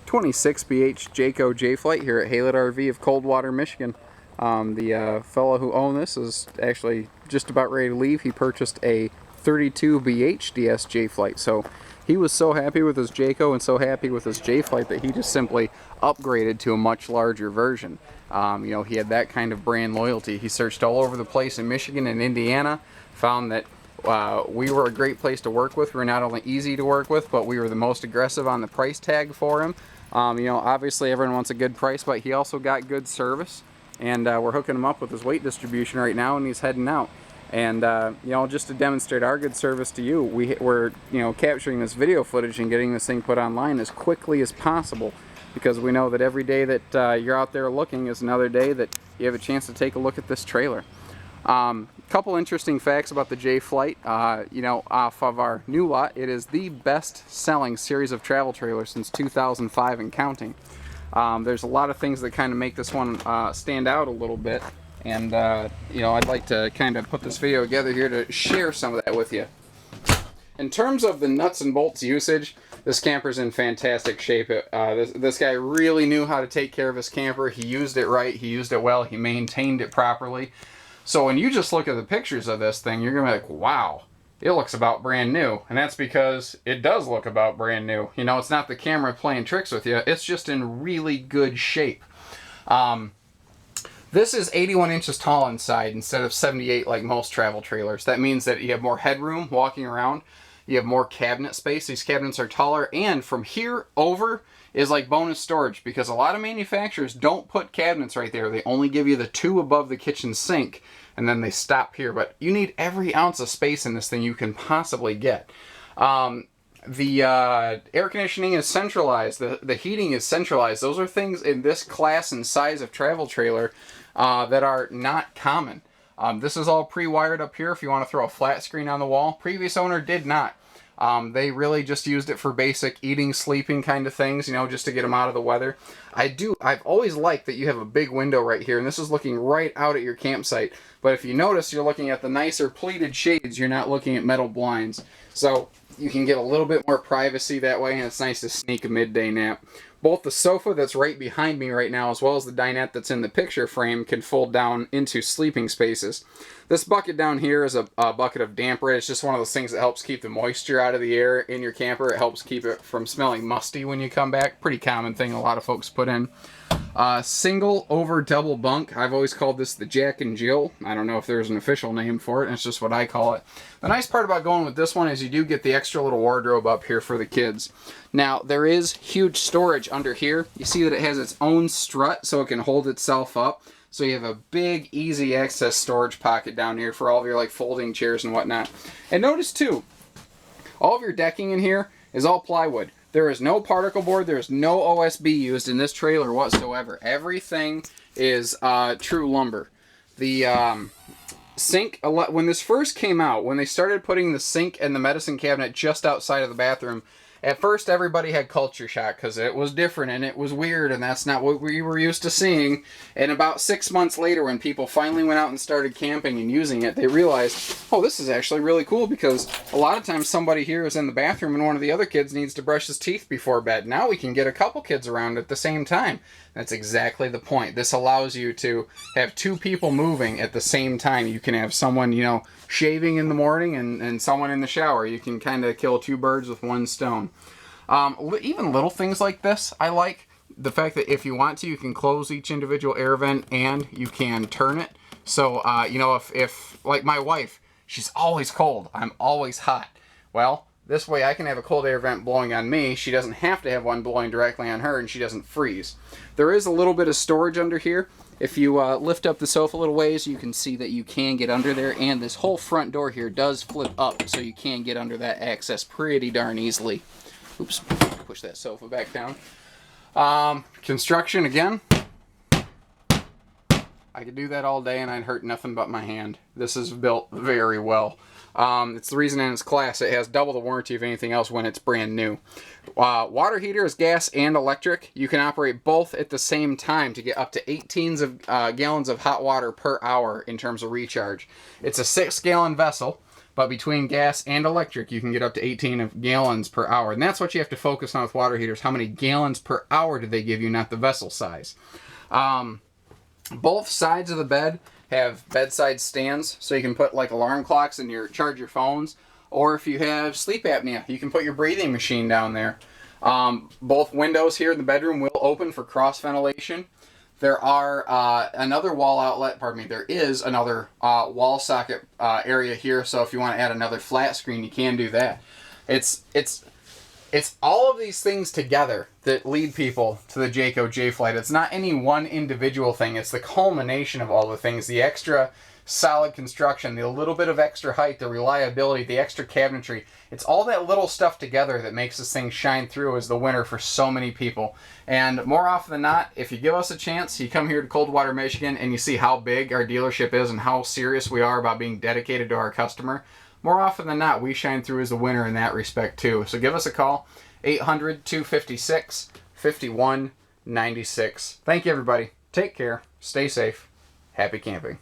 26 BH Jayco J-Flight here at Haylett RV of Coldwater, Michigan. The fellow who owned this is actually just about ready to leave. He purchased a 32 BH DS J-Flight, so he was so happy with his Jayco and so happy with his J-Flight that he just simply upgraded to a much larger version. You know, he had that kind of brand loyalty. He searched all over the place in Michigan and Indiana, found that we were a great place to work with. We were not only easy to work with, but we were the most aggressive on the price tag for him. You know, obviously everyone wants a good price, but he also got good service. And we're hooking him up with his weight distribution right now, and he's heading out. And you know, just to demonstrate our good service to you, we're capturing this video footage and getting this thing put online as quickly as possible, because we know that every day that you're out there looking is another day that you have a chance to take a look at this trailer. Couple interesting facts about the J-Flight. You know, off of our new lot, it is the best-selling series of travel trailers since 2005 and counting. There's a lot of things that kind of make this one stand out a little bit, and you know, I'd like to kind of put this video together here to share some of that with you. In terms of the nuts and bolts usage, this camper's in fantastic shape. This guy really knew how to take care of his camper. He used it right, he used it well, he maintained it properly. So when you just look at the pictures of this thing, you're gonna be like, wow, it looks about brand new. And that's because it does look about brand new. You know, it's not the camera playing tricks with you, it's just in really good shape. This is 81 inches tall inside instead of 78 like most travel trailers. That means that you have more headroom walking around. You have more cabinet space. These cabinets are taller, and from here over is like bonus storage, because a lot of manufacturers don't put cabinets right there. They only give you the two above the kitchen sink, and then they stop here. But you need every ounce of space in this thing you can possibly get. The air conditioning is centralized. The heating is centralized. Those are things in this class and size of travel trailer that are not common. This is all pre-wired up here if you want to throw a flat screen on the wall. Previous owner did not. They really just used it for basic eating, sleeping kind of things, you know, just to get them out of the weather. I've always liked that you have a big window right here, and this is looking right out at your campsite. But if you notice, you're looking at the nicer pleated shades, you're not looking at metal blinds. So you can get a little bit more privacy that way, and it's nice to sneak a midday nap. Both the sofa that's right behind me right now, as well as the dinette that's in the picture frame, can fold down into sleeping spaces. This bucket down here is a bucket of damp rid. It's just one of those things that helps keep the moisture out of the air in your camper. It helps keep it from smelling musty when you come back. Pretty common thing a lot of folks put in. Single over double bunk. I've always called this the Jack and Jill. I don't know if there's an official name for it. It's just what I call it. The nice part about going with this one is you do get the extra little wardrobe up here for the kids. Now, there is huge storage under here. You see that it has its own strut so it can hold itself up. So you have a big, easy access storage pocket down here for all of your like folding chairs and whatnot. And notice too, all of your decking in here is all plywood. There is no particle board, there is no OSB used in this trailer whatsoever. Everything is true lumber. The sink, when this first came out, when they started putting the sink and the medicine cabinet just outside of the bathroom, at first everybody had culture shock because it was different and it was weird, and that's not what we were used to seeing. And about 6 months later, when people finally went out and started camping and using it, they realized, oh, this is actually really cool, because a lot of times somebody here is in the bathroom and one of the other kids needs to brush his teeth before bed. Now we can get a couple kids around at the same time. That's exactly the point. This allows you to have two people moving at the same time. You can have someone, you know, shaving in the morning and someone in the shower. You can kind of kill two birds with one stone. Even little things like this, I like the fact that if you want to, you can close each individual air vent and you can turn it. So, you know, if like my wife, she's always cold, I'm always hot. Well, this way I can have a cold air vent blowing on me. She doesn't have to have one blowing directly on her, and she doesn't freeze. There is a little bit of storage under here. If you lift up the sofa a little ways, you can see that you can get under there, and this whole front door here does flip up, so you can get under that access pretty darn easily. Oops, push that sofa back down. Construction again. I could do that all day and I'd hurt nothing but my hand. This is built very well. It's the reason in its class it has double the warranty of anything else when it's brand new. Water heater is gas and electric. You can operate both at the same time to get up to 18 gallons of hot water per hour in terms of recharge. It's a 6-gallon vessel. But between gas and electric, you can get up to 18 gallons per hour. And that's what you have to focus on with water heaters. How many gallons per hour do they give you, not the vessel size. Both sides of the bed have bedside stands, so you can put like alarm clocks and charge your phones. Or if you have sleep apnea, you can put your breathing machine down there. Both windows here in the bedroom will open for cross ventilation. There are another wall outlet, there is another wall socket area here, so if you want to add another flat screen, you can do that. It's all of these things together that lead people to the Jayco J-Flight. It's not any one individual thing, it's the culmination of all the things, the extra solid construction, the little bit of extra height, the reliability, the extra cabinetry. It's all that little stuff together that makes this thing shine through as the winner for so many people. And more often than not, if you give us a chance, you come here to Coldwater, Michigan, and you see how big our dealership is and how serious we are about being dedicated to our customer, more often than not, we shine through as a winner in that respect too. So give us a call, 800-256-5196. Thank you, everybody. Take care. Stay safe. Happy camping.